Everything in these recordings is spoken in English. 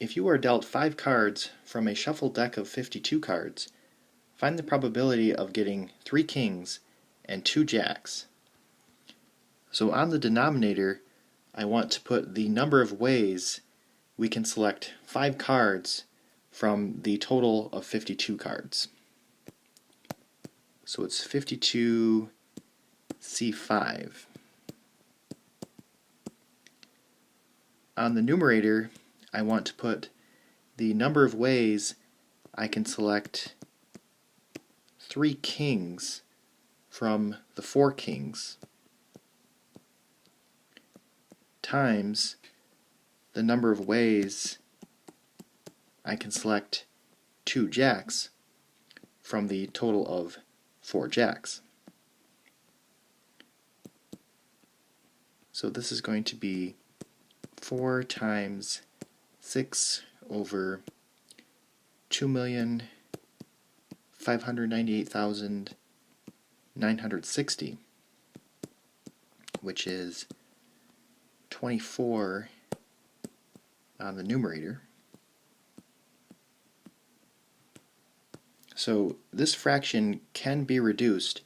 If you are dealt 5 cards from a shuffled deck of 52 cards, find the probability of getting 3 kings and 2 jacks. So on the denominator, I want to put the number of ways we can select 5 cards from the total of 52 cards. So it's 52C5. On the numerator, I want to put the number of ways I can select 3 kings from the 4 kings times the number of ways I can select 2 jacks from the total of 4 jacks. So this is going to be 4 times 6 over 2,598,960, which is 24 on the numerator. So this fraction can be reduced,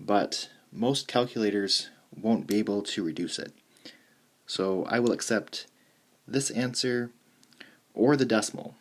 but most calculators won't be able to reduce it. So I will accept this answer or the decimal.